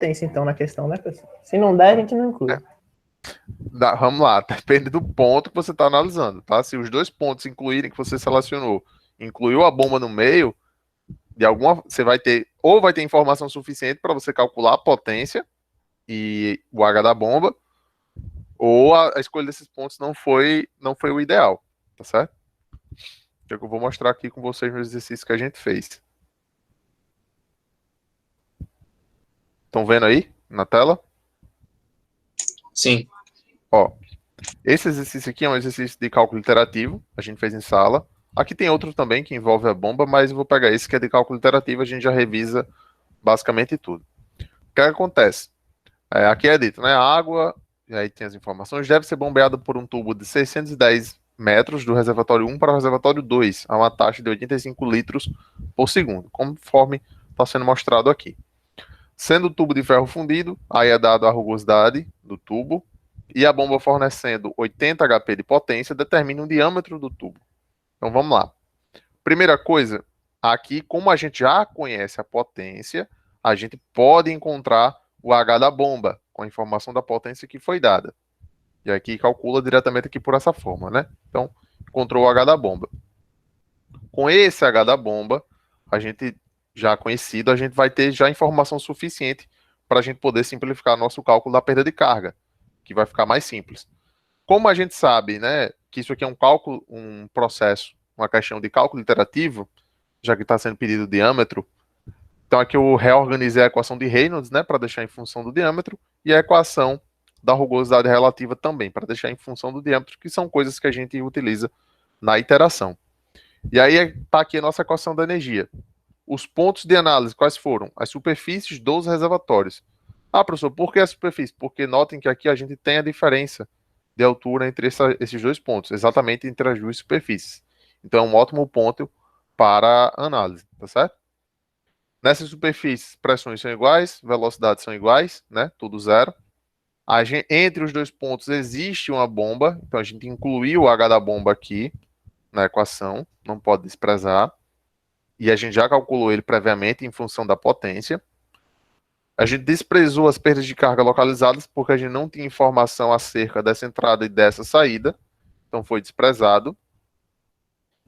potência, então, na questão, né, pessoal? Se não der, a gente não inclui. Vamos lá, depende do ponto que você está analisando, tá? Se os dois pontos incluírem que você selecionou, incluiu a bomba no meio, você vai ter, ou vai ter informação suficiente para você calcular a potência e o H da bomba, ou a escolha desses pontos não foi o ideal, tá certo? Que é o que eu vou mostrar aqui com vocês no exercício que a gente fez. Estão vendo aí na tela? Sim. Ó, esse exercício aqui é um exercício de cálculo iterativo, a gente fez em sala. Aqui tem outro também que envolve a bomba, mas eu vou pegar esse que é de cálculo iterativo, a gente já revisa basicamente tudo. O que acontece? Aqui é dito, né? A água, e aí tem as informações, deve ser bombeada por um tubo de 610 metros do reservatório 1 para o reservatório 2, a uma taxa de 85 litros por segundo, conforme está sendo mostrado aqui. Sendo o tubo de ferro fundido, aí é dado a rugosidade do tubo, e a bomba fornecendo 80 HP de potência, determina o diâmetro do tubo. Então vamos lá. Primeira coisa, aqui, como a gente já conhece a potência, a gente pode encontrar o H da bomba, com a informação da potência que foi dada. E aqui calcula diretamente aqui por essa forma, né? Então, encontrou o H da bomba. Com esse H da bomba, a gente já conhecido, a gente vai ter já informação suficiente para a gente poder simplificar nosso cálculo da perda de carga, que vai ficar mais simples. Como a gente sabe, né, que isso aqui é um cálculo, um processo, uma questão de cálculo iterativo, já que está sendo pedido o diâmetro, então aqui eu reorganizei a equação de Reynolds, né, para deixar em função do diâmetro, e a equação da rugosidade relativa também, para deixar em função do diâmetro, que são coisas que a gente utiliza na iteração. E aí está aqui a nossa equação da energia. Os pontos de análise, quais foram? As superfícies dos reservatórios. Ah, professor, por que a superfície? Porque notem que aqui a gente tem a diferença de altura entre esses dois pontos, exatamente entre as duas superfícies. Então é um ótimo ponto para análise, tá certo? Nessas superfícies, pressões são iguais, velocidades são iguais, né? Tudo zero. Entre os dois pontos existe uma bomba, então a gente incluiu o H da bomba aqui na equação, não pode desprezar. E a gente já calculou ele previamente em função da potência. A gente desprezou as perdas de carga localizadas porque a gente não tinha informação acerca dessa entrada e dessa saída, então foi desprezado.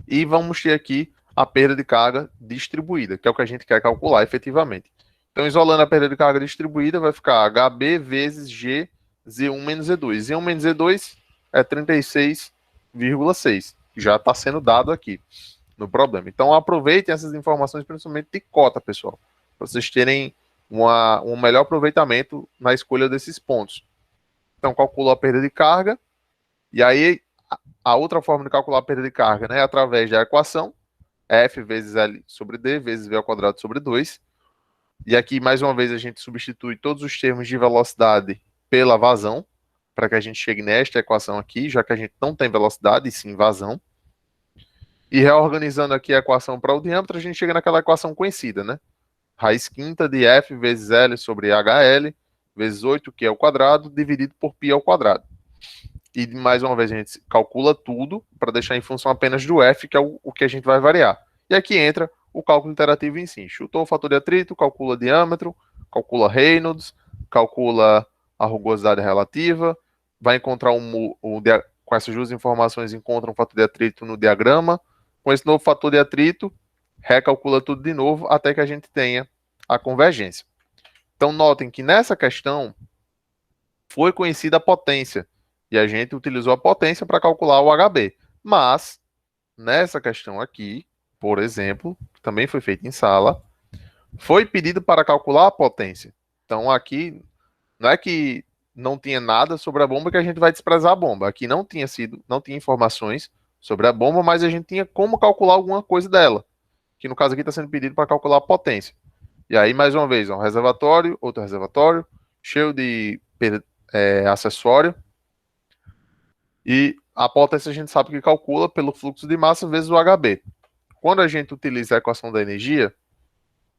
E vamos ter aqui a perda de carga distribuída, que é o que a gente quer calcular efetivamente. Então, isolando a perda de carga distribuída, vai ficar HB vezes G, Z1 menos Z2. Z1 menos Z2 é 36,6, que já está sendo dado aqui no problema. Então, aproveitem essas informações, principalmente de cota, pessoal, para vocês terem um melhor aproveitamento na escolha desses pontos. Então, calculou a perda de carga, e aí a outra forma de calcular a perda de carga, né, é através da equação F vezes L sobre D vezes V ao quadrado sobre 2. E aqui, mais uma vez, a gente substitui todos os termos de velocidade pela vazão, para que a gente chegue nesta equação aqui, já que a gente não tem velocidade, e sim vazão. E reorganizando aqui a equação para o diâmetro, a gente chega naquela equação conhecida, né? Raiz quinta de F vezes L sobre HL, vezes 8, que é o quadrado, dividido por π ao quadrado. E, mais uma vez, a gente calcula tudo para deixar em função apenas do F, que é o que a gente vai variar. E aqui entra o cálculo interativo em si. Chutou o fator de atrito, calcula diâmetro, calcula Reynolds, calcula a rugosidade relativa, vai encontrar com essas duas informações, encontra um fator de atrito no diagrama. Com esse novo fator de atrito, recalcula tudo de novo até que a gente tenha a convergência. Então, notem que nessa questão foi conhecida a potência e a gente utilizou a potência para calcular o HB. Mas, nessa questão aqui, por exemplo, que também foi feita em sala, foi pedido para calcular a potência. Então, aqui, não é que não tinha nada sobre a bomba que a gente vai desprezar a bomba. Aqui não tinha informações sobre a bomba, mas a gente tinha como calcular alguma coisa dela. Que no caso aqui está sendo pedido para calcular a potência. E aí, mais uma vez, um reservatório, outro reservatório, cheio de acessório. E a potência a gente sabe que calcula pelo fluxo de massa vezes o HB. Quando a gente utiliza a equação da energia,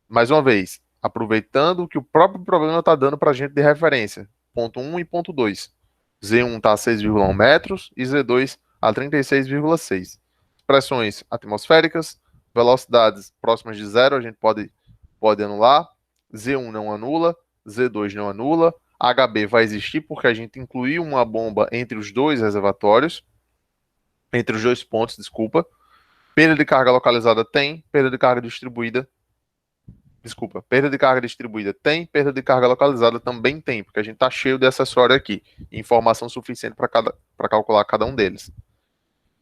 mais uma vez, aproveitando o que o próprio problema está dando para a gente de referência, ponto 1 e ponto 2. Z1 está a 6,1 metros e Z2 a 36,6. Pressões atmosféricas, velocidades próximas de zero, a gente pode anular. Z1 não anula, Z2 não anula, HB vai existir porque a gente incluiu uma bomba entre os dois reservatórios, entre os dois pontos, desculpa. Perda de carga localizada tem, perda de carga distribuída. Desculpa, perda de carga distribuída tem, perda de carga localizada também tem, porque a gente está cheio de acessório aqui, informação suficiente para calcular cada um deles.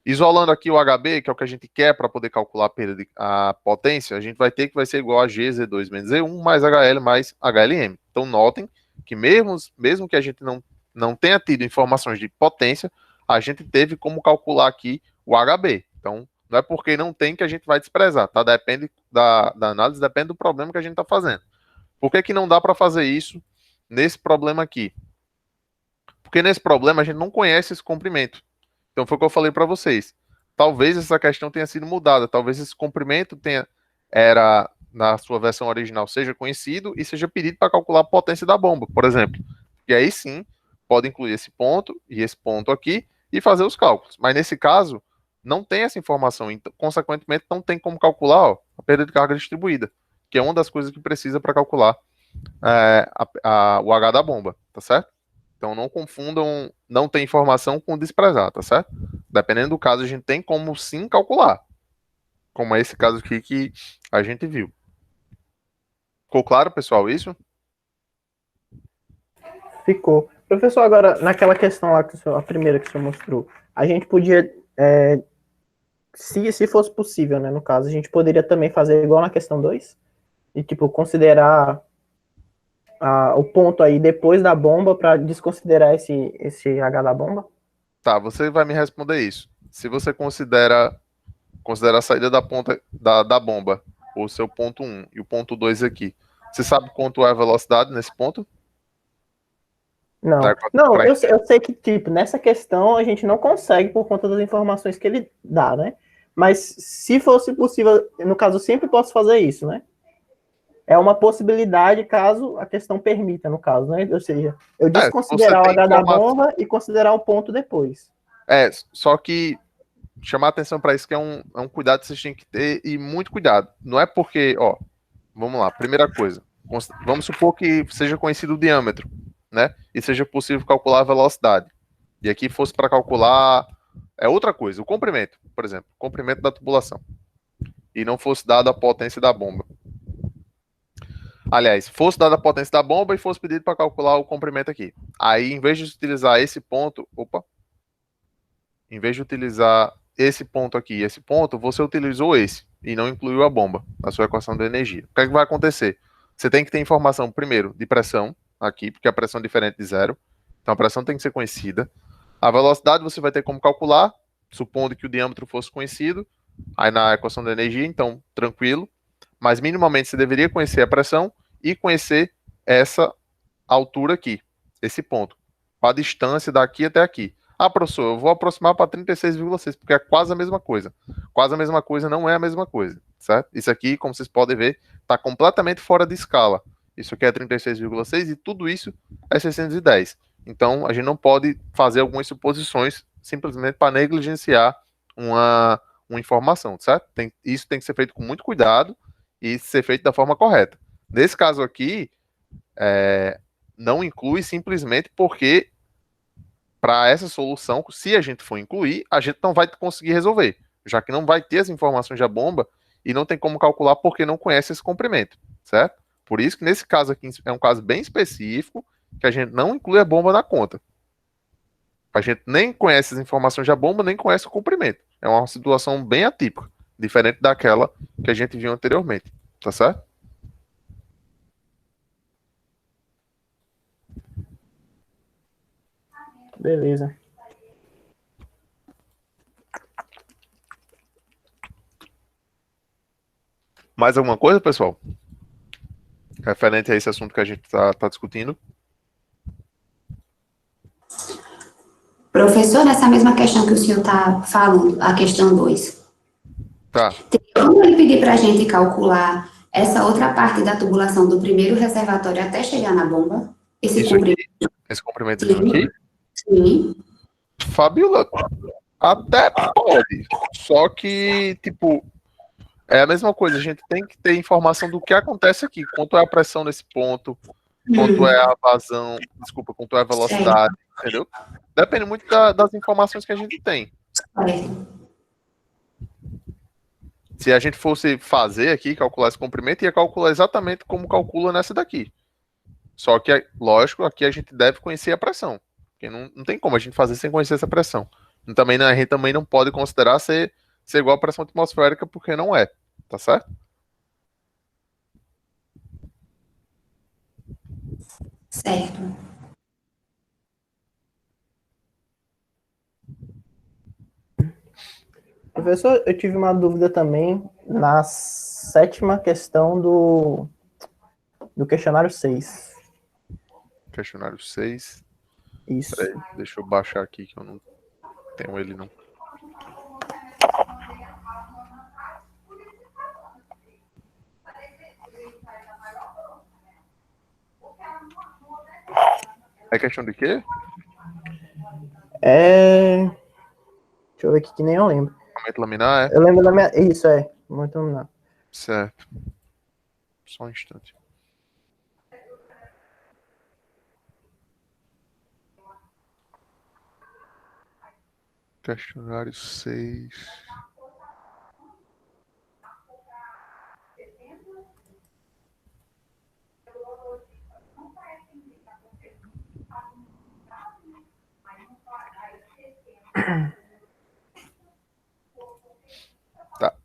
Isolando aqui o HB, que é o que a gente quer para poder calcular a potência, a gente vai ter que vai ser igual a G, Z2 menos Z1 mais HL mais HLM. Então notem que mesmo que a gente não tenha tido informações de potência, a gente teve como calcular aqui o HB. Então não é porque não tem que a gente vai desprezar, tá? Depende da análise, depende do problema que a gente está fazendo. Por que não dá para fazer isso nesse problema aqui? Porque nesse problema a gente não conhece esse comprimento. Então foi o que eu falei para vocês. Talvez essa questão tenha sido mudada, talvez esse comprimento era na sua versão original seja conhecido e seja pedido para calcular a potência da bomba, por exemplo. E aí sim, pode incluir esse ponto e esse ponto aqui e fazer os cálculos. Mas nesse caso, não tem essa informação, então, consequentemente não tem como calcular a perda de carga distribuída, que é uma das coisas que precisa para calcular o H da bomba, tá certo? Então não confundam, não tem informação com desprezar, tá certo? Dependendo do caso, a gente tem como sim calcular. Como é esse caso aqui que a gente viu. Ficou claro, pessoal, isso? Ficou. Professor, agora, naquela questão lá, a primeira que o senhor mostrou, a gente podia, se fosse possível, né, no caso, a gente poderia também fazer igual na questão 2? E, tipo, considerar o ponto aí depois da bomba para desconsiderar esse H da bomba? Tá, você vai me responder isso. Se você considera a saída da ponta da bomba, o seu ponto 1 e o ponto 2 aqui, você sabe quanto é a velocidade nesse ponto? Não, não, eu sei que, tipo, nessa questão a gente não consegue por conta das informações que ele dá, né? Mas se fosse possível, no caso, eu sempre posso fazer isso, né? É uma possibilidade caso a questão permita, no caso, né? Ou seja, eu desconsiderar o H da bomba e considerar o ponto depois. Só que chamar atenção para isso que é um cuidado que vocês têm que ter e muito cuidado. Não é porque, vamos lá, primeira coisa, vamos supor que seja conhecido o diâmetro, né? E seja possível calcular a velocidade. E aqui fosse para calcular outra coisa, o comprimento, por exemplo, o comprimento da tubulação. E não fosse dada a potência da bomba. Aliás, fosse dada a potência da bomba e fosse pedido para calcular o comprimento aqui. Aí, em vez de utilizar esse ponto, em vez de utilizar esse ponto aqui e esse ponto, você utilizou esse e não incluiu a bomba na sua equação de energia. O que é que vai acontecer? Você tem que ter informação, primeiro, de pressão aqui, porque a pressão é diferente de zero. Então, a pressão tem que ser conhecida. A velocidade você vai ter como calcular, supondo que o diâmetro fosse conhecido, aí na equação de energia, então, tranquilo. Mas, minimamente, você deveria conhecer a pressão e conhecer essa altura aqui, esse ponto, a distância daqui até aqui. Ah, professor, eu vou aproximar para 36,6, porque é quase a mesma coisa. Quase a mesma coisa não é a mesma coisa, certo? Isso aqui, como vocês podem ver, está completamente fora de escala. Isso aqui é 36,6 e tudo isso é 610. Então, a gente não pode fazer algumas suposições simplesmente para negligenciar uma informação, certo? Isso tem que ser feito com muito cuidado e ser feito da forma correta. Nesse caso aqui, não inclui simplesmente porque para essa solução, se a gente for incluir, a gente não vai conseguir resolver, já que não vai ter as informações da bomba e não tem como calcular porque não conhece esse comprimento, certo? Por isso que nesse caso aqui é um caso bem específico que a gente não inclui a bomba na conta. A gente nem conhece as informações da bomba, nem conhece o comprimento. É uma situação bem atípica, diferente daquela que a gente viu anteriormente, tá certo? Beleza. Mais alguma coisa, pessoal? Referente a esse assunto que a gente tá discutindo? Professor, nessa mesma questão que o senhor está falando, a questão 2. Tá. Tem como ele pedir para a gente calcular essa outra parte da tubulação do primeiro reservatório até chegar na bomba? Esse comprimento aqui? Sim. Fabiola, até pode. Só que, tipo, é a mesma coisa. A gente tem que ter informação do que acontece aqui. Quanto é a pressão nesse ponto, quanto é a vazão, desculpa, quanto é a velocidade, entendeu? Depende muito das informações que a gente tem. Se a gente fosse fazer aqui, calcular esse comprimento, ia calcular exatamente como calcula nessa daqui. Só que, lógico, aqui a gente deve conhecer a pressão. Porque não tem como a gente fazer sem conhecer essa pressão. E também, a gente também não pode considerar ser igual a pressão atmosférica, porque não é. Tá certo? Certo. Professor, eu tive uma dúvida também na 7ª questão do questionário 6. Questionário 6. Isso. Peraí, deixa eu baixar aqui, que eu não tenho ele, não. É questão de quê? Deixa eu ver aqui que nem eu lembro. Momento laminar, é? Eu lembro da minha... Isso, momento laminar. Certo. Só um instante. Questionário 6. Tá.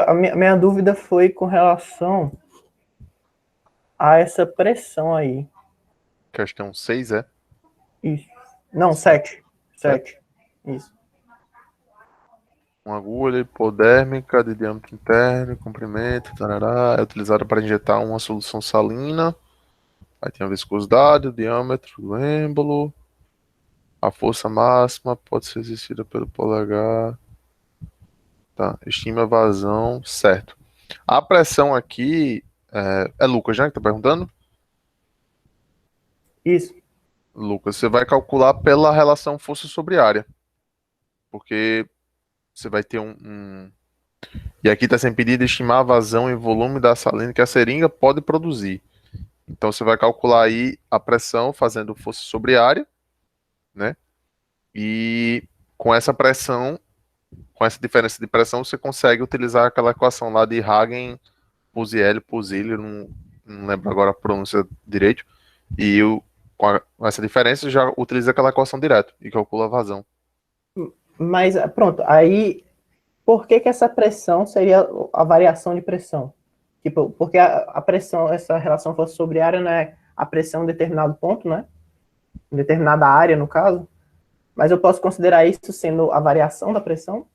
A minha dúvida foi com relação a essa pressão aí. Questão 6, é? Isso. Não, 7. 7. Isso. Uma agulha hipodérmica de diâmetro interno, comprimento, tarará, é utilizada para injetar uma solução salina. Aí tem a viscosidade, o diâmetro do êmbolo. A força máxima pode ser exercida pelo polegar. Tá, estima a vazão, certo. A pressão aqui, é Lucas, né, que tá perguntando? Isso. Lucas, você vai calcular pela relação força sobre área. Porque você vai ter E aqui está sendo pedido estimar a vazão e volume da salina que a seringa pode produzir. Então você vai calcular aí a pressão fazendo força sobre área, né? E com essa pressão, com essa diferença de pressão, você consegue utilizar aquela equação lá de Hagen-Poiseuille, não lembro agora a pronúncia direito. E com essa diferença já utiliza aquela equação direto e calcula a vazão. Mas pronto, aí por que essa pressão seria a variação de pressão? Tipo, porque a pressão, essa relação força sobre área, não é a pressão em determinado ponto, né? Em determinada área, no caso. Mas eu posso considerar isso sendo a variação da pressão?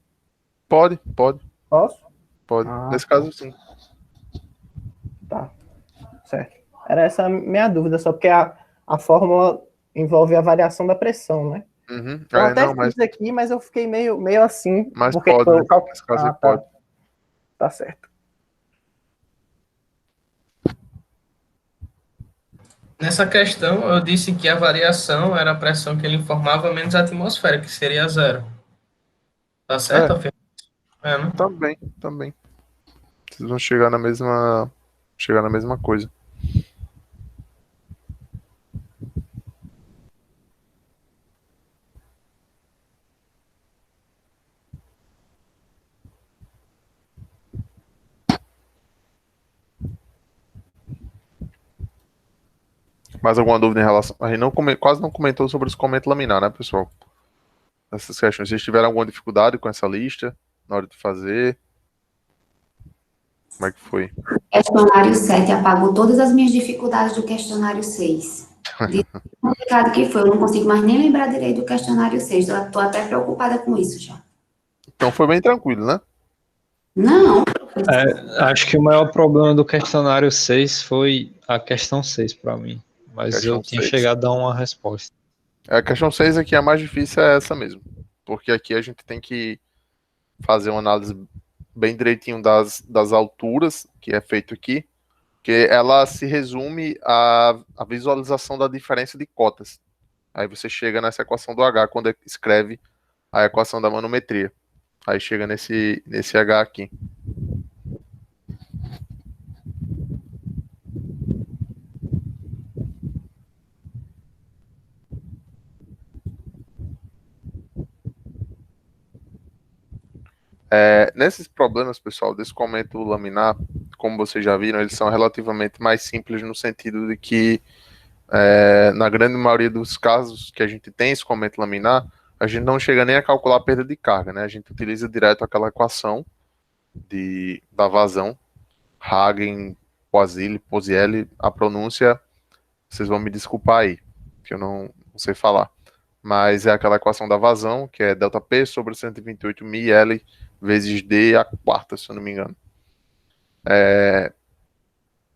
Pode. Posso? Pode. Nesse caso, sim. Tá. Certo. Era essa a minha dúvida, só porque a fórmula envolve a variação da pressão, né? Uhum. Eu até fiz aqui, mas eu fiquei meio assim. Mas porque pode, nesse caso pode. Tá certo. Nessa questão, eu disse que a variação era a pressão que ele informava menos a atmosfera, que seria zero. Tá certo, Alfredo? Né? Também. Vocês vão chegar na mesma coisa. Mais alguma dúvida em relação... A gente quase não comentou sobre os comentários laminar, né, pessoal? Essas questões. Vocês tiveram alguma dificuldade com essa lista na hora de fazer? Como é que foi? Questionário 7 apagou todas as minhas dificuldades do questionário 6. De complicado que foi, eu não consigo mais nem lembrar direito do questionário 6. Eu tô até preocupada com isso já. Então foi bem tranquilo, né? Não. Acho que o maior problema do questionário 6 foi a questão 6 para mim. Mas Questão eu tinha 6. chegado a dar uma resposta. A questão 6 aqui, a mais difícil é essa mesmo. Porque aqui a gente tem que fazer uma análise bem direitinho das alturas, que é feito aqui, que ela se resume à visualização da diferença de cotas. Aí você chega nessa equação do H, quando escreve a equação da manometria. Aí chega nesse H aqui. Nesses problemas, pessoal, desse escoamento laminar, como vocês já viram, eles são relativamente mais simples no sentido de que, na grande maioria dos casos que a gente tem escoamento laminar, a gente não chega nem a calcular a perda de carga, né? A gente utiliza direto aquela equação da vazão, Hagen, Posielli, a pronúncia, vocês vão me desculpar aí, que eu não sei falar. Mas é aquela equação da vazão, que é ΔP sobre 128 μL vezes D a quarta, se eu não me engano.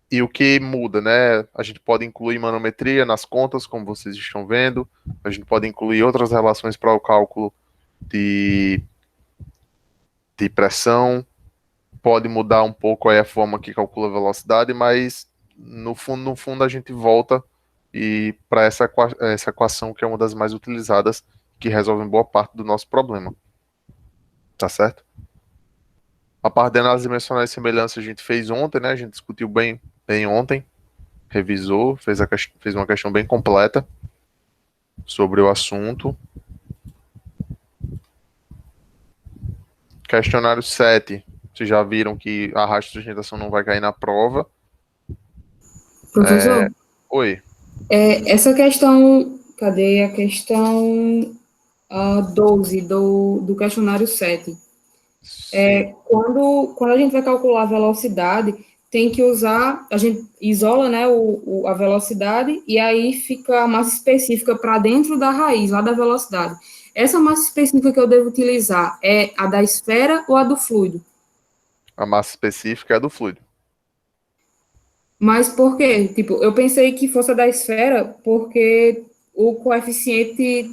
E o que muda, né? A gente pode incluir manometria nas contas, como vocês estão vendo. A gente pode incluir outras relações para o cálculo de pressão. Pode mudar um pouco aí a forma que calcula a velocidade, mas no fundo a gente volta e para essa equação que é uma das mais utilizadas, que resolve boa parte do nosso problema. Tá certo? A parte de análise dimensional e semelhança a gente fez ontem, né? A gente discutiu bem ontem, revisou, fez uma questão bem completa sobre o assunto. Questionário 7. Vocês já viram que a arrasto de sustentação não vai cair na prova. Professor? Oi. Essa questão, cadê a questão 12 do questionário 7? Quando a gente vai calcular a velocidade, tem que usar, a gente isola, né, a velocidade, e aí fica a massa específica para dentro da raiz, lá da velocidade. Essa massa específica que eu devo utilizar é a da esfera ou a do fluido? A massa específica é a do fluido. Mas por quê? Tipo, eu pensei que fosse a da esfera, porque o coeficiente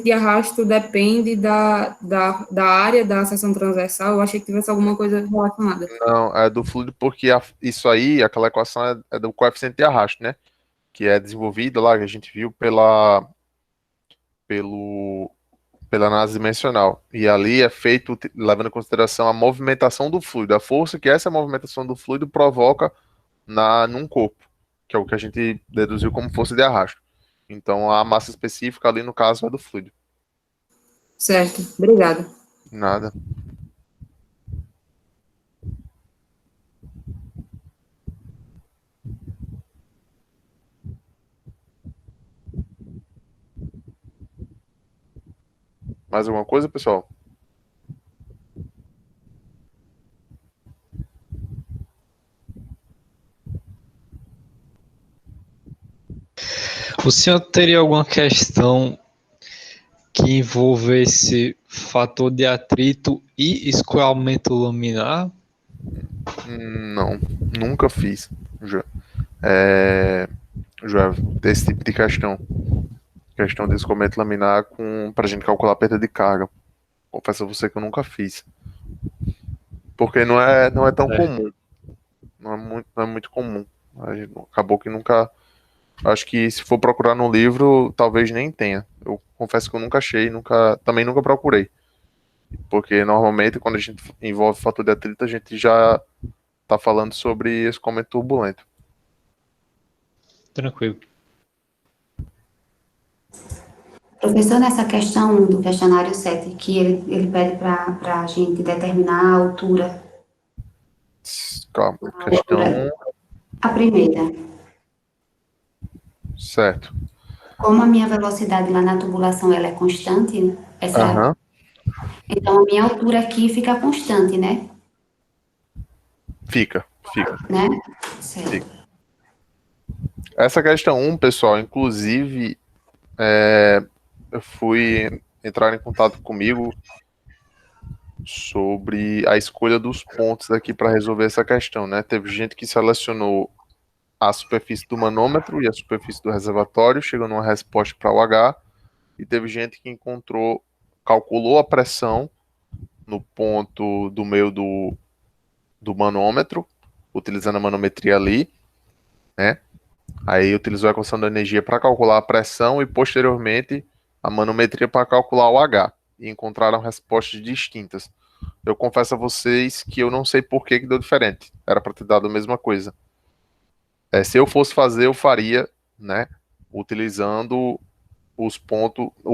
de arrasto depende da área da seção transversal. Eu achei que tivesse alguma coisa relacionada. Não, é do fluido porque isso aí, aquela equação é do coeficiente de arrasto, né? Que é desenvolvida lá, que a gente viu pela análise dimensional. E ali é feito levando em consideração a movimentação do fluido, a força que essa movimentação do fluido provoca num corpo, que é o que a gente deduziu como força de arrasto. Então a massa específica ali no caso é do fluido. Certo, obrigada. Nada. Mais alguma coisa, pessoal? O senhor teria alguma questão que envolvesse fator de atrito e escoamento laminar? Não, nunca fiz. Desse tipo de questão de escoamento laminar pra gente calcular a perda de carga. Confesso a você que eu nunca fiz. Porque não é tão comum. Não é muito comum. Acabou que nunca. Acho que se for procurar no livro, talvez nem tenha. Eu confesso que eu nunca achei, também nunca procurei. Porque normalmente quando a gente envolve fator de atrito, a gente já tá falando sobre escoamento turbulento. Tranquilo. Professor, nessa questão do questionário 7, que ele pede para a gente determinar a altura. Calma, questão... A primeira. Certo. Como a minha velocidade lá na tubulação ela é constante, né? Então a minha altura aqui fica constante, né? Fica. Né? Certo. Fica. Essa questão 1, pessoal, inclusive, eu fui entrar em contato comigo sobre a escolha dos pontos aqui para resolver essa questão, né? Teve gente que selecionou a superfície do manômetro e a superfície do reservatório, chegou numa resposta para o H, e teve gente que calculou a pressão no ponto do meio do manômetro, utilizando a manometria ali, né? Aí utilizou a equação da energia para calcular a pressão e posteriormente a manometria para calcular o H, e encontraram respostas distintas. Eu confesso a vocês que eu não sei por que deu diferente, era para ter dado a mesma coisa. Se eu fosse fazer, eu faria, né, utilizando o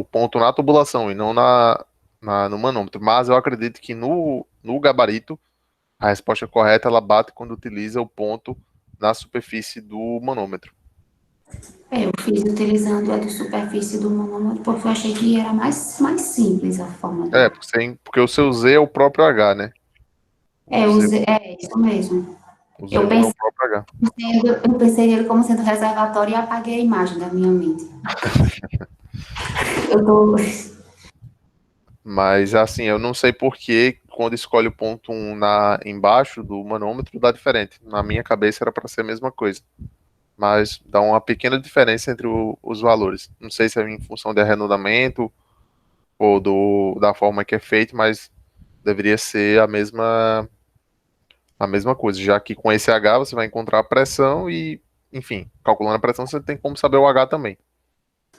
ponto na tubulação e não no manômetro, mas eu acredito que no gabarito, a resposta correta ela bate quando utiliza o ponto na superfície do manômetro. Eu fiz utilizando a de superfície do manômetro, porque eu achei que era mais simples a forma do... Porque o seu Z é o próprio H, né? É isso mesmo. O Z não é o próprio H. Eu pensei nele como sendo reservatório e apaguei a imagem da minha mente. Eu tô... Mas, assim, eu não sei por que quando escolhe o ponto 1 embaixo do manômetro dá diferente. Na minha cabeça era para ser a mesma coisa. Mas dá uma pequena diferença entre os valores. Não sei se é em função de arredondamento ou da forma que é feito, mas deveria ser a mesma coisa, já que com esse H você vai encontrar a pressão e, enfim, calculando a pressão você tem como saber o H também.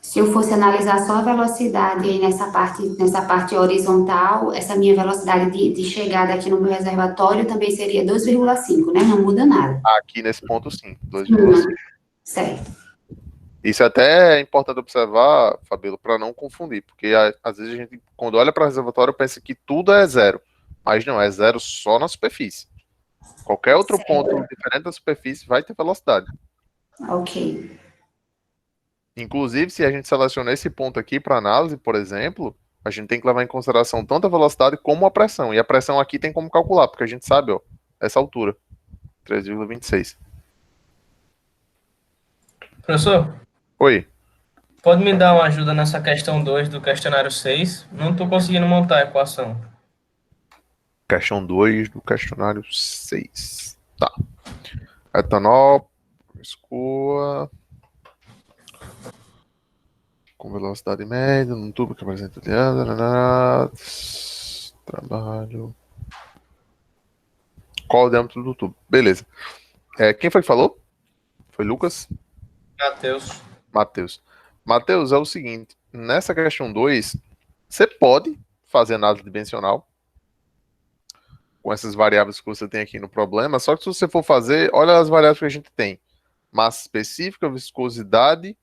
Se eu fosse analisar só a velocidade aí nessa parte horizontal, essa minha velocidade de chegada aqui no meu reservatório também seria 2,5, né? Não muda nada. Aqui nesse ponto, sim, 2,5. Certo. Isso até é importante observar, Fabíola, para não confundir, porque às vezes a gente, quando olha para o reservatório, pensa que tudo é zero, mas não, é zero só na superfície. Qualquer outro ponto diferente da superfície vai ter velocidade. Ok. Inclusive, se a gente seleciona esse ponto aqui para análise, por exemplo, a gente tem que levar em consideração tanto a velocidade como a pressão. E a pressão aqui tem como calcular, porque a gente sabe, ó, essa altura, 3,26. Professor, Oi. pode me dar uma ajuda nessa questão 2 do questionário 6? Não estou conseguindo montar a equação. Questão 2 do questionário 6. Tá. Etanol, escoa, com velocidade média, num tubo que apresenta trabalho. Qual o diâmetro do tubo? Beleza. Quem foi que falou? Foi Lucas? Matheus, é o seguinte. Nessa questão 2, você pode fazer análise dimensional com essas variáveis que você tem aqui no problema, só que se você for fazer, olha as variáveis que a gente tem. Massa específica, viscosidade,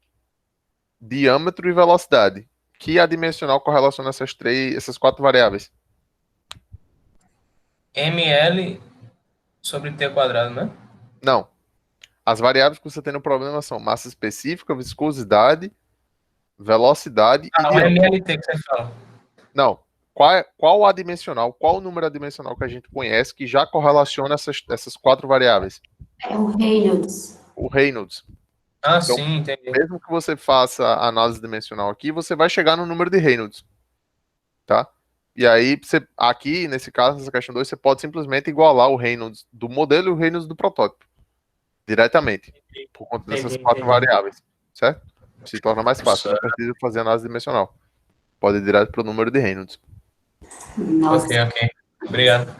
diâmetro e velocidade. Que adimensional correlaciona essas 4 variáveis? ml sobre t quadrado, né? Não. As variáveis que você tem no problema são massa específica, viscosidade, velocidade e o diâmetro. MLT que você fala. Não. Qual adimensional, qual o número adimensional que a gente conhece que já correlaciona essas 4 variáveis? É o Reynolds. O Reynolds. Ah, Então, sim, entendi. mesmo que você faça a análise dimensional aqui, você vai chegar no número de Reynolds. Tá? E aí, aqui, nesse caso, nessa questão 2, você pode simplesmente igualar o Reynolds do modelo e o Reynolds do protótipo. Diretamente. Por conta dessas 4 variáveis. Certo? Se torna mais fácil. Não precisa fazer análise dimensional. Pode ir direto para o número de Reynolds. Nossa. Ok. Obrigado.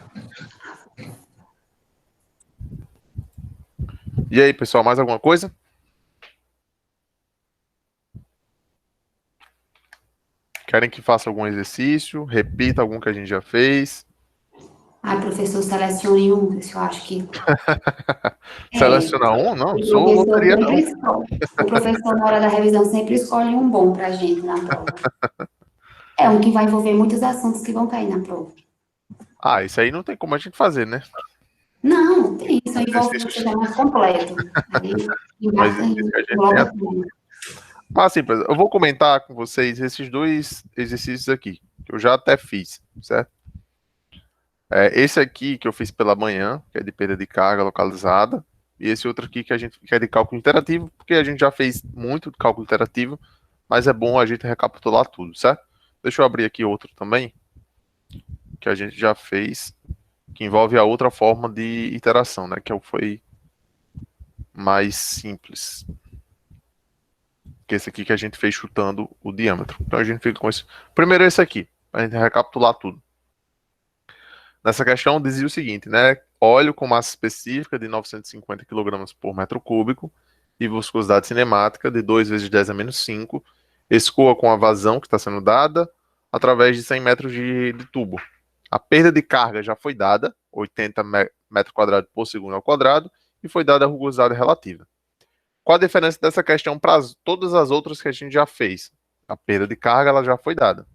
E aí, pessoal, mais alguma coisa? Querem que faça algum exercício? Repita algum que a gente já fez? Professor, selecione um, eu acho que... Selecionar um? Não, sou loteria não. O professor, na hora da revisão, sempre escolhe um bom pra gente na prova. É um que vai envolver muitos assuntos que vão cair na prova. Isso aí não tem como a gente fazer, né? Não, tem. Isso envolve você já mais completo. Assim, eu vou comentar com vocês esses 2 exercícios aqui, que eu já até fiz, certo? Esse aqui que eu fiz pela manhã, que é de perda de carga localizada, e esse outro aqui que é de cálculo interativo, porque a gente já fez muito de cálculo interativo, mas é bom a gente recapitular tudo, certo? Deixa eu abrir aqui outro também, que a gente já fez, que envolve a outra forma de iteração, né? Que foi mais simples. Que esse aqui que a gente fez chutando o diâmetro. Então a gente fica com esse. Primeiro esse aqui, para a gente recapitular tudo. Nessa questão dizia o seguinte, né? Óleo com massa específica de 950 kg por metro cúbico e viscosidade cinemática de 2 vezes 10 a menos 5, escoa com a vazão que está sendo dada através de 100 metros de tubo. A perda de carga já foi dada, 80 metros quadrados por segundo ao quadrado, e foi dada a rugosidade relativa. Qual a diferença dessa questão para todas as outras que a gente já fez? A perda de carga ela já foi dada.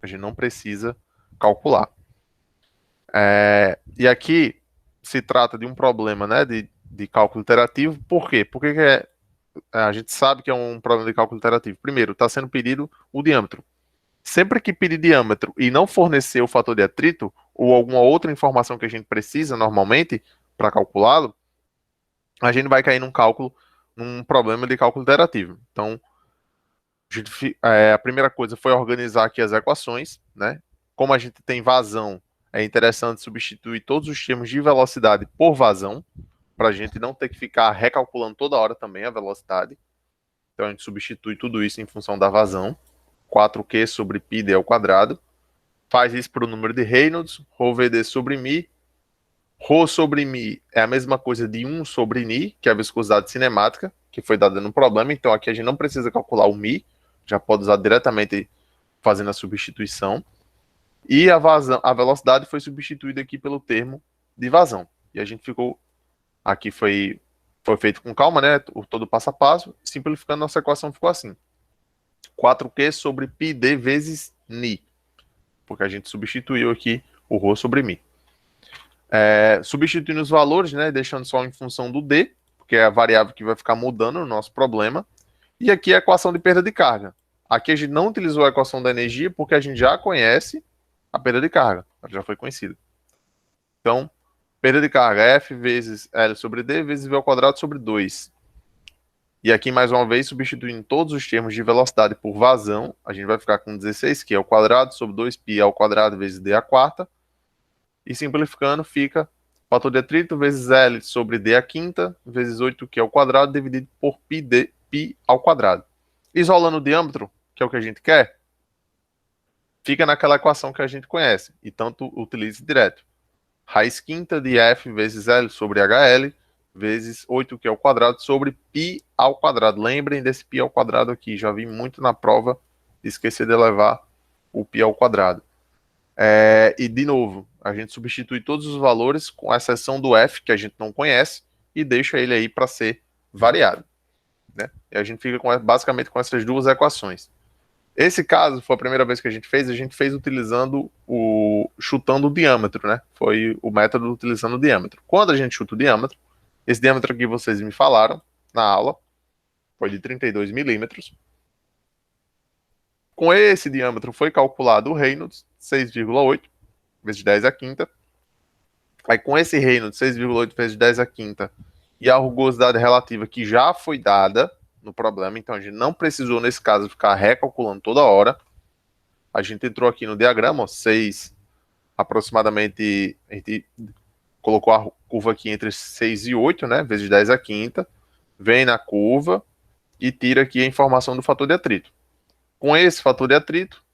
A gente não precisa calcular. E aqui se trata de um problema, né, de cálculo iterativo. Por quê? Porque a gente sabe que é um problema de cálculo iterativo. Primeiro, está sendo pedido o diâmetro. Sempre que pedir diâmetro e não fornecer o fator de atrito ou alguma outra informação que a gente precisa normalmente para calculá-lo, a gente vai cair num problema de cálculo iterativo. Então, a primeira coisa foi organizar aqui as equações, né? Como a gente tem vazão, é interessante substituir todos os termos de velocidade por vazão, para a gente não ter que ficar recalculando toda hora também a velocidade. Então, a gente substitui tudo isso em função da vazão. 4Q sobre πd ao quadrado. Faz isso para o número de Reynolds, ρVd sobre μ. Rho sobre μ é a mesma coisa de 1 sobre Ni, que é a viscosidade cinemática, que foi dada no problema. Então aqui a gente não precisa calcular o μ, já pode usar diretamente fazendo a substituição. E a velocidade foi substituída aqui pelo termo de vazão. E a gente ficou... Aqui foi feito com calma, né? Todo passo a passo. Simplificando, nossa equação ficou assim. 4Q sobre πd vezes Ni. Porque a gente substituiu aqui o Rho sobre μ. Substituindo os valores, né? Deixando só em função do D, porque é a variável que vai ficar mudando no nosso problema. E aqui a equação de perda de carga. Aqui a gente não utilizou a equação da energia, porque a gente já conhece a perda de carga. Ela já foi conhecida. Então, perda de carga F vezes L sobre D vezes V ao quadrado sobre 2. E aqui, mais uma vez, substituindo todos os termos de velocidade por vazão, a gente vai ficar com 16Q ao quadrado sobre 2π ao quadrado vezes D à quarta. E simplificando, fica fator de atrito vezes L sobre D à quinta vezes 8Q ao quadrado dividido por π ao quadrado. Isolando o diâmetro, que é o que a gente quer, fica naquela equação que a gente conhece. E tanto utilize direto. Raiz quinta de F vezes L sobre HL vezes 8Q ao quadrado sobre π ao quadrado. Lembrem desse π ao quadrado aqui. Já vi muito na prova esquecer de levar o π ao quadrado. E, de novo, a gente substitui todos os valores, com exceção do F, que a gente não conhece, e deixa ele aí para ser variado. Né? E a gente fica basicamente com essas duas equações. Esse caso foi a primeira vez que a gente fez utilizando chutando o diâmetro, né? Foi o método utilizando o diâmetro. Quando a gente chuta o diâmetro, esse diâmetro aqui vocês me falaram na aula, foi de 32 milímetros. Com esse diâmetro foi calculado o Reynolds, 6,8 vezes 10 à quinta. Aí com esse Reynolds, 6,8 vezes 10 à quinta, e a rugosidade relativa que já foi dada no problema, então a gente não precisou, nesse caso, ficar recalculando toda hora. A gente entrou aqui no diagrama, ó, 6, aproximadamente, a gente colocou a curva aqui entre 6 e 8, né, vezes 10 à quinta, vem na curva e tira aqui a informação do fator de atrito. Com esse fator de atrito,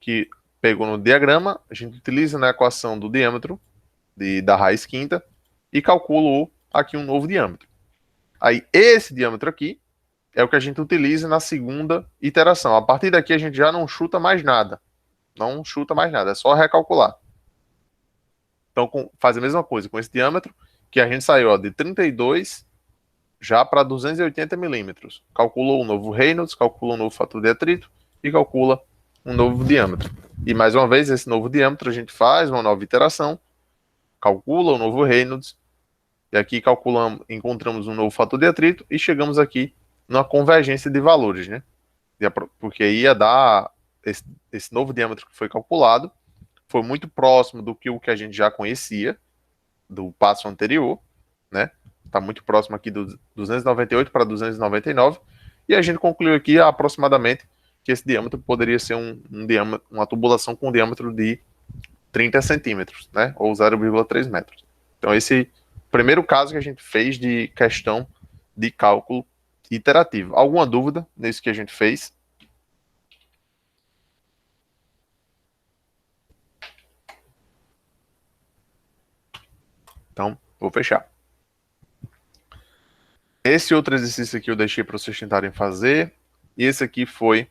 que pegou no diagrama, a gente utiliza na equação do diâmetro da raiz quinta e calcula aqui um novo diâmetro. Aí esse diâmetro aqui é o que a gente utiliza na segunda iteração. A partir daqui a gente já não chuta mais nada. Não chuta mais nada, é só recalcular. Então faz a mesma coisa com esse diâmetro, que a gente saiu de 32 já para 280 milímetros. Calculou um novo Reynolds, calcula um novo fator de atrito e calcula um novo diâmetro. E mais uma vez, esse novo diâmetro a gente faz uma nova iteração, calcula o novo Reynolds, e aqui encontramos um novo fator de atrito e chegamos aqui numa convergência de valores, né? Porque aí ia dar esse novo diâmetro que foi calculado, foi muito próximo do que o que a gente já conhecia, do passo anterior, né? Está muito próximo aqui do 298 para 299, e a gente concluiu aqui aproximadamente que esse diâmetro poderia ser uma tubulação com um diâmetro de 30 centímetros, né? Ou 0,3 metros. Então esse primeiro caso que a gente fez de questão de cálculo iterativo. Alguma dúvida nisso que a gente fez? Então, vou fechar. Esse outro exercício aqui eu deixei para vocês tentarem fazer. E esse aqui foi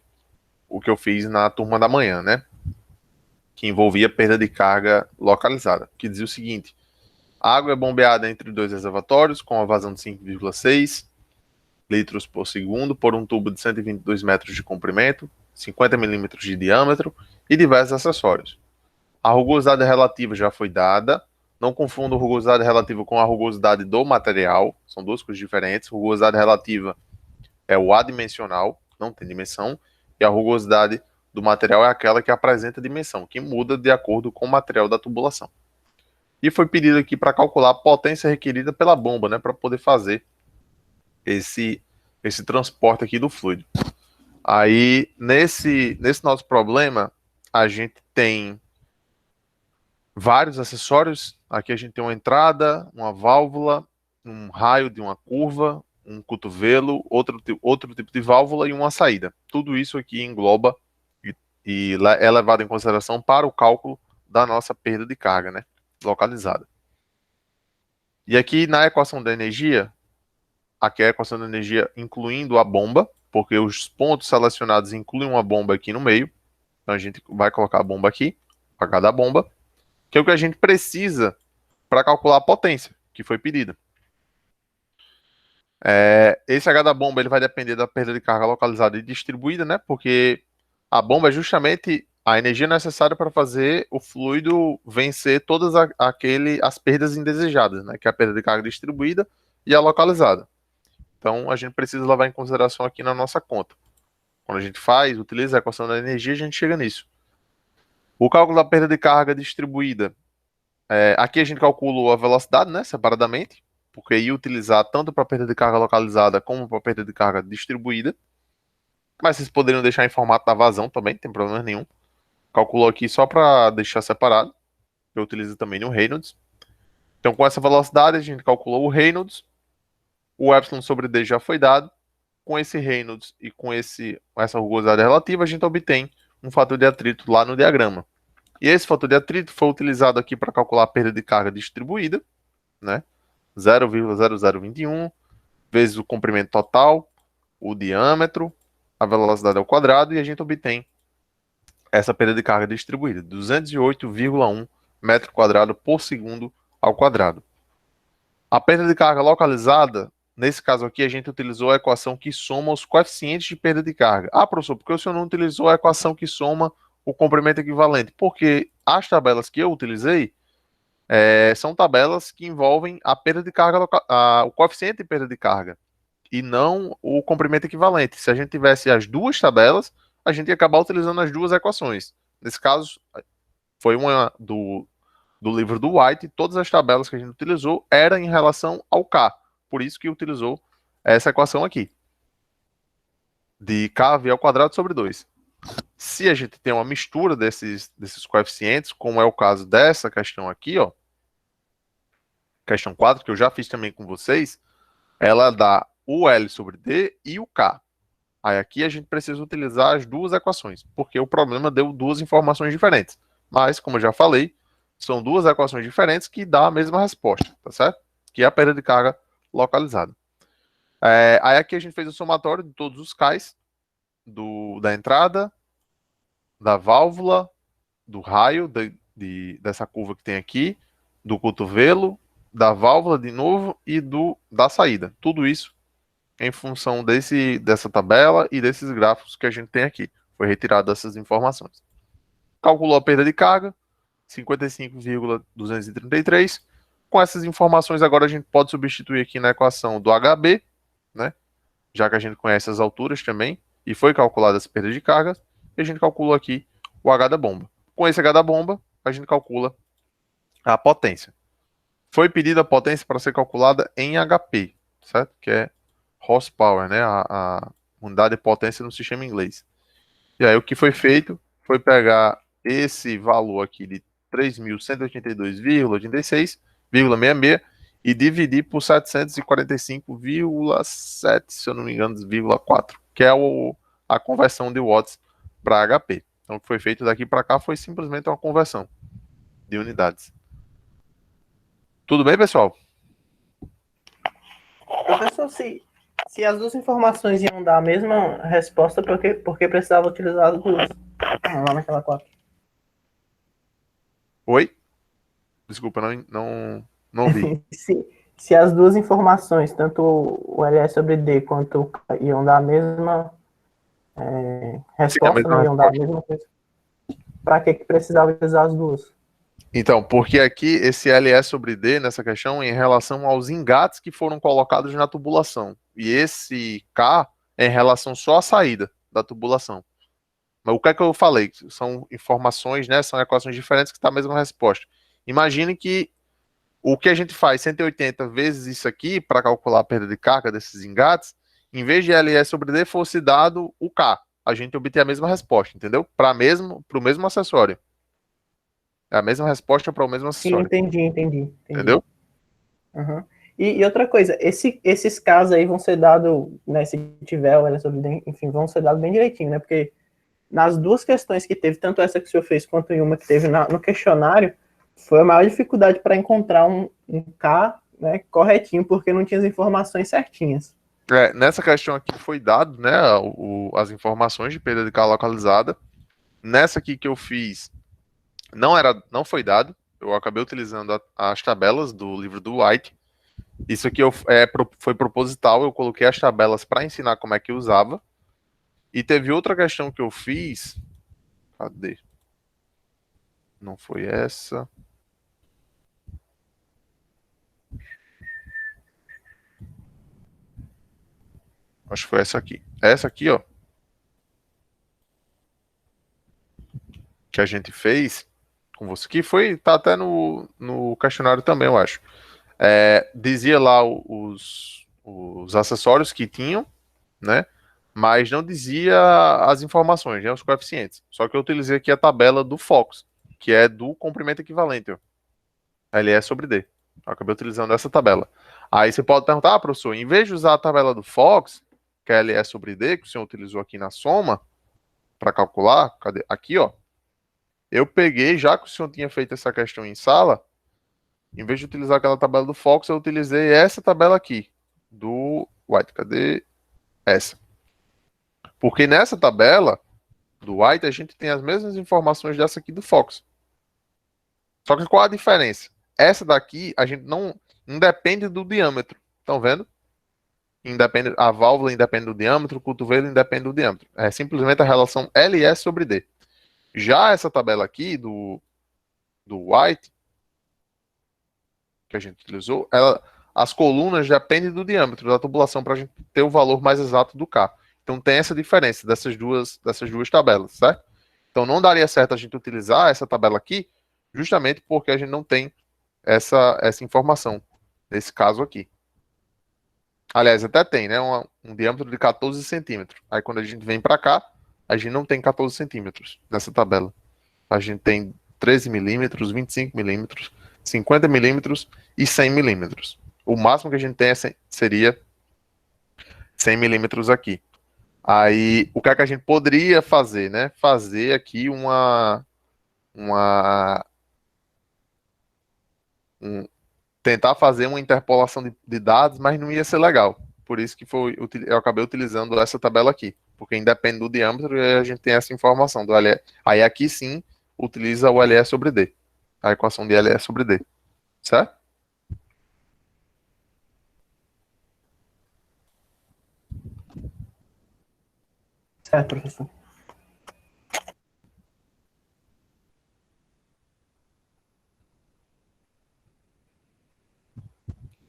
o que eu fiz na turma da manhã, né? Que envolvia perda de carga localizada. Que dizia o seguinte: a água é bombeada entre dois reservatórios com uma vazão de 5,6 litros por segundo por um tubo de 122 metros de comprimento. 50 milímetros de diâmetro e diversos acessórios. A rugosidade relativa já foi dada. Não confunda rugosidade relativa com a rugosidade do material. São duas coisas diferentes. Rugosidade relativa é o adimensional, não tem dimensão. E a rugosidade do material é aquela que apresenta dimensão, que muda de acordo com o material da tubulação. E foi pedido aqui para calcular a potência requerida pela bomba, né, para poder fazer esse transporte aqui do fluido. Aí, nesse nosso problema, a gente tem vários acessórios. Aqui a gente tem uma entrada, uma válvula, um raio de uma curva, um cotovelo, outro tipo de válvula e uma saída. Tudo isso aqui engloba e é levado em consideração para o cálculo da nossa perda de carga, né, localizada. E aqui na equação da energia, aqui é a equação da energia incluindo a bomba, porque os pontos selecionados incluem uma bomba aqui no meio. Então a gente vai colocar a bomba aqui, H da bomba, que é o que a gente precisa para calcular a potência que foi pedida. Esse H da bomba ele vai depender da perda de carga localizada e distribuída, né? Porque a bomba é justamente a energia necessária para fazer o fluido vencer todas as perdas indesejadas, né? Que é a perda de carga distribuída e a localizada. Então a gente precisa levar em consideração aqui na nossa conta. Quando a gente utiliza a equação da energia, a gente chega nisso. O cálculo da perda de carga distribuída. Aqui a gente calcula a velocidade, né, separadamente, porque ia utilizar tanto para perda de carga localizada como para perda de carga distribuída. Mas vocês poderiam deixar em formato da vazão também, não tem problema nenhum. Calculou aqui só para deixar separado. Eu utilizo também no Reynolds. Então, com essa velocidade, a gente calculou o Reynolds. O epsilon sobre D já foi dado. Com esse Reynolds e com essa rugosidade relativa, a gente obtém um fator de atrito lá no diagrama. E esse fator de atrito foi utilizado aqui para calcular a perda de carga distribuída, né? 0,0021 vezes o comprimento total, o diâmetro, a velocidade ao quadrado, e a gente obtém essa perda de carga distribuída, 208,1 metro quadrado por segundo ao quadrado. A perda de carga localizada, nesse caso aqui, a gente utilizou a equação que soma os coeficientes de perda de carga. Ah, professor, por que o senhor não utilizou a equação que soma o comprimento equivalente? Porque as tabelas que eu utilizei são tabelas que envolvem a perda de carga, o coeficiente de perda de carga, e não o comprimento equivalente. Se a gente tivesse as duas tabelas, a gente ia acabar utilizando as duas equações. Nesse caso, foi uma do livro do White, todas as tabelas que a gente utilizou eram em relação ao K. Por isso que utilizou essa equação aqui, de KV ao quadrado sobre 2. Se a gente tem uma mistura desses coeficientes, como é o caso dessa questão aqui, ó, questão 4, que eu já fiz também com vocês, ela dá o L sobre D e o K. Aí aqui a gente precisa utilizar as duas equações, porque o problema deu duas informações diferentes. Mas, como eu já falei, são duas equações diferentes que dão a mesma resposta, tá certo? Que é a perda de carga localizada. Aí aqui a gente fez o somatório de todos os Ks, da entrada, da válvula, do raio, dessa curva que tem aqui, do cotovelo, da válvula de novo e da saída. Tudo isso em função dessa tabela e desses gráficos que a gente tem aqui. Foi retirado essas informações. Calculou a perda de carga, 55,233. Com essas informações, agora a gente pode substituir aqui na equação do HB, né? Já que a gente conhece as alturas também, e foi calculada essa perda de carga, e a gente calculou aqui o H da bomba. Com esse H da bomba, a gente calcula a potência. Foi pedida a potência para ser calculada em HP, certo? Que é horsepower, né? A unidade de potência no sistema inglês. E aí o que foi feito foi pegar esse valor aqui de 3.182,86,66 e dividir por 745,7, se eu não me engano, 0,4, que é a conversão de watts para HP. Então o que foi feito daqui para cá foi simplesmente uma conversão de unidades. Tudo bem, pessoal? Professor, se as duas informações iam dar a mesma resposta, por que precisava utilizar as duas? Lá naquela 4. Oi? Desculpa, não ouvi. se as duas informações, tanto o LS sobre D quanto o K, iam dar a mesma resposta, não iam dar a mesma coisa. Para que precisava usar as duas? Então, porque aqui esse LE sobre D nessa questão é em relação aos engates que foram colocados na tubulação. E esse K é em relação só à saída da tubulação. Mas o que é que eu falei? São informações, né? São equações diferentes que está a mesma resposta. Imagine que o que a gente faz 180 vezes isso aqui para calcular a perda de carga desses engates, em vez de LE sobre D fosse dado o K. A gente obter a mesma resposta, entendeu? Para o mesmo acessório. É a mesma resposta para o mesmo acessório. Sim, entendi. Entendeu? Uhum. E outra coisa, esses casos aí vão ser dados, né, se tiver, enfim, vão ser dados bem direitinho, né, porque nas duas questões que teve, tanto essa que o senhor fez quanto em uma que teve no questionário, foi a maior dificuldade para encontrar um K, né, corretinho, porque não tinha as informações certinhas. Nessa questão aqui foi dado, né, as informações de perda de K localizada. Nessa aqui que eu fiz, não foi dado. Eu acabei utilizando as tabelas do livro do White. Isso aqui foi proposital, eu coloquei as tabelas para ensinar como é que usava. E teve outra questão que eu fiz. Cadê? Não foi essa. Acho que foi essa aqui. Essa aqui, ó. Que a gente fez com você. Que tá até no questionário também, eu acho. Dizia lá os acessórios que tinham, né? Mas não dizia as informações, né? Os coeficientes. Só que eu utilizei aqui a tabela do Fox, que é do comprimento equivalente, ó. LE sobre D. Eu acabei utilizando essa tabela. Aí você pode perguntar, professor, em vez de usar a tabela do Fox, que é LE sobre D, que o senhor utilizou aqui na soma, para calcular, cadê? Aqui, ó. Eu peguei, já que o senhor tinha feito essa questão em sala, em vez de utilizar aquela tabela do Fox, eu utilizei essa tabela aqui, do White. Cadê? Essa. Porque nessa tabela do White, a gente tem as mesmas informações dessa aqui do Fox. Só que qual a diferença? Essa daqui, a gente não independe do diâmetro. Estão vendo? A válvula independe do diâmetro, o cotovelo independe do diâmetro. É simplesmente a relação LS sobre D. Já essa tabela aqui do White, que a gente utilizou, as colunas dependem do diâmetro da tubulação para a gente ter o valor mais exato do K. Então tem essa diferença dessas duas tabelas, certo? Então não daria certo a gente utilizar essa tabela aqui, justamente porque a gente não tem essa informação, nesse caso aqui. Aliás, até tem, né? Um diâmetro de 14 centímetros. Aí quando a gente vem para cá, a gente não tem 14 centímetros nessa tabela. A gente tem 13 milímetros, 25 milímetros, 50 milímetros e 100 milímetros. O máximo que a gente tem seria 100 milímetros aqui. Aí, o que é que a gente poderia fazer, né? Fazer aqui tentar fazer uma interpolação de dados, mas não ia ser legal. Por isso que eu acabei utilizando essa tabela aqui, porque independe do diâmetro e a gente tem essa informação do LE. Aí aqui sim, utiliza o LE sobre D, a equação de LE sobre D, certo? Certo, professor.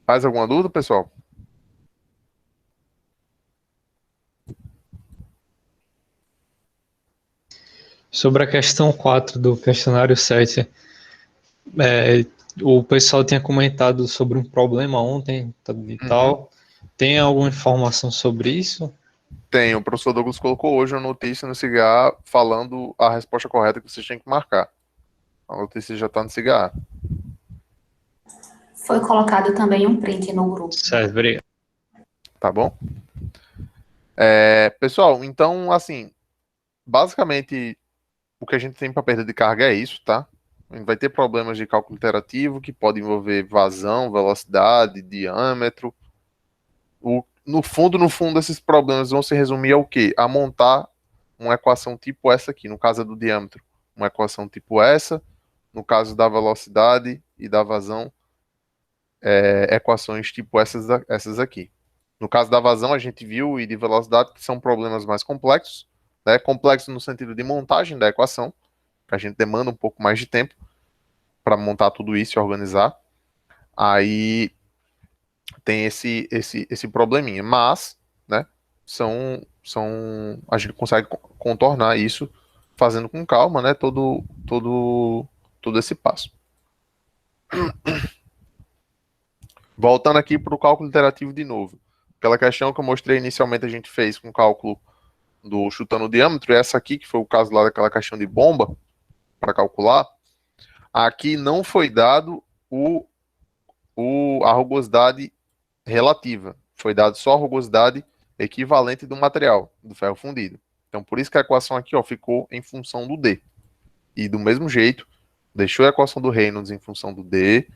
Mais alguma dúvida, pessoal? Sobre a questão 4 do questionário 7, o pessoal tinha comentado sobre um problema ontem e tal. Tem alguma informação sobre isso? Tem, o professor Douglas colocou hoje uma notícia no CIGA falando a resposta correta que vocês têm que marcar. A notícia já está no CIGA. Foi colocado também um print no grupo. Certo, obrigado. Tá bom? Pessoal, então, assim, basicamente, o que a gente tem para perda de carga é isso, tá? A gente vai ter problemas de cálculo iterativo, que pode envolver vazão, velocidade, diâmetro. No fundo, esses problemas vão se resumir ao quê? A montar uma equação tipo essa aqui, no caso do diâmetro. Uma equação tipo essa, no caso da velocidade e da vazão, equações tipo essas aqui. No caso da vazão, a gente viu, e de velocidade, que são problemas mais complexos, né? Complexo no sentido de montagem da equação, que a gente demanda um pouco mais de tempo para montar tudo isso e organizar. Aí tem esse probleminha, mas, né, a gente consegue contornar isso fazendo com calma, né, todo esse passo. Voltando aqui para o cálculo iterativo de novo. Aquela questão que eu mostrei inicialmente a gente fez com o cálculo do chutando o diâmetro, e essa aqui, que foi o caso lá daquela questão de bomba, para calcular, aqui não foi dado a rugosidade relativa. Foi dado só a rugosidade equivalente do material, do ferro fundido. Então, por isso que a equação aqui ó, ficou em função do D. E do mesmo jeito, deixou a equação do Reynolds em função do D.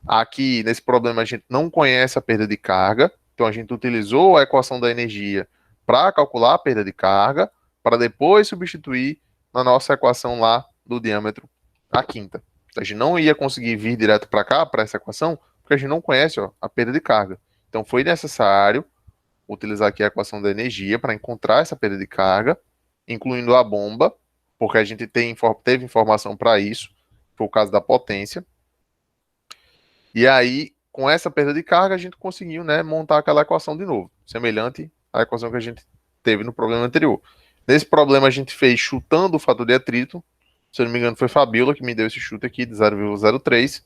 Aqui, nesse problema, a gente não conhece a perda de carga. Então, a gente utilizou a equação da energia para calcular a perda de carga, para depois substituir na nossa equação lá do diâmetro, a quinta. A gente não ia conseguir vir direto para cá, para essa equação, porque a gente não conhece ó, a perda de carga. Então, foi necessário utilizar aqui a equação da energia para encontrar essa perda de carga, incluindo a bomba, porque a gente teve informação para isso, foi o caso da potência. E aí, com essa perda de carga, a gente conseguiu, né, montar aquela equação de novo, semelhante à equação que a gente teve no problema anterior. Nesse problema, a gente fez chutando o fator de atrito. Se eu não me engano, foi Fabiola que me deu esse chute aqui de 0,03.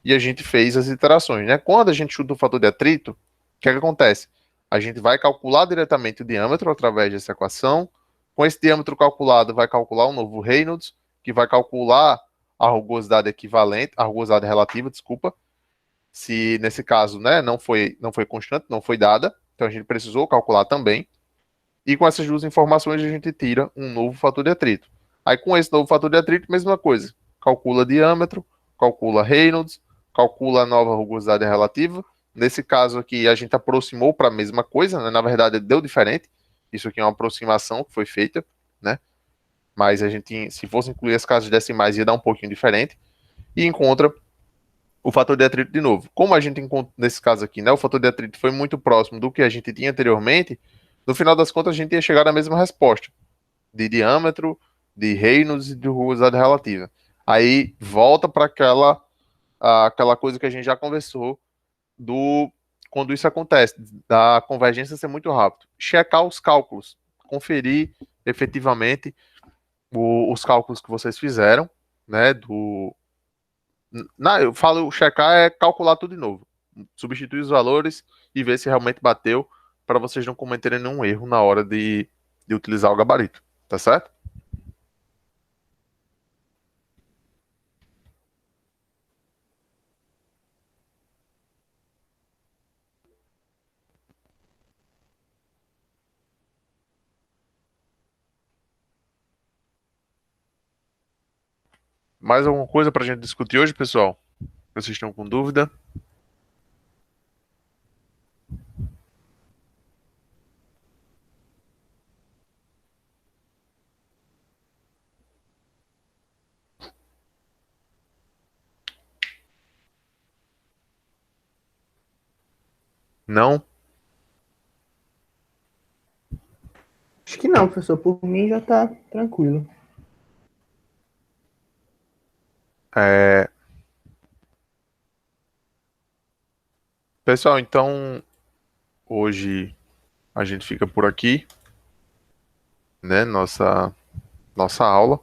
E a gente fez as iterações, né? Quando a gente chuta o fator de atrito, o que é que acontece? A gente vai calcular diretamente o diâmetro através dessa equação. Com esse diâmetro calculado, vai calcular um novo Reynolds, que vai calcular a rugosidade equivalente, a rugosidade relativa, desculpa. Se nesse caso, né, não foi constante, não foi dada, então a gente precisou calcular também. E com essas duas informações a gente tira um novo fator de atrito. Aí com esse novo fator de atrito, mesma coisa. Calcula diâmetro, calcula Reynolds, calcula a nova rugosidade relativa. Nesse caso aqui a gente aproximou para a mesma coisa, né? Na verdade deu diferente. Isso aqui é uma aproximação que foi feita, né? Mas a gente, se fosse incluir as casas decimais, ia dar um pouquinho diferente. E encontra o fator de atrito de novo. Como a gente encontra nesse caso aqui, né? O fator de atrito foi muito próximo do que a gente tinha anteriormente. No final das contas, a gente ia chegar à mesma resposta. De diâmetro, de Reynolds e de rugosidade relativa. Aí volta para aquela coisa que a gente já conversou quando isso acontece, da convergência ser muito rápido. Checar os cálculos, conferir efetivamente os cálculos que vocês fizeram, né? Eu falo checar é calcular tudo de novo. Substituir os valores e ver se realmente bateu, para vocês não cometerem nenhum erro na hora de utilizar o gabarito. Tá certo? Mais alguma coisa para a gente discutir hoje, pessoal? Vocês estão com dúvida? Não? Acho que não, professor. Por mim já tá tranquilo. Pessoal, então hoje a gente fica por aqui, né? Nossa aula.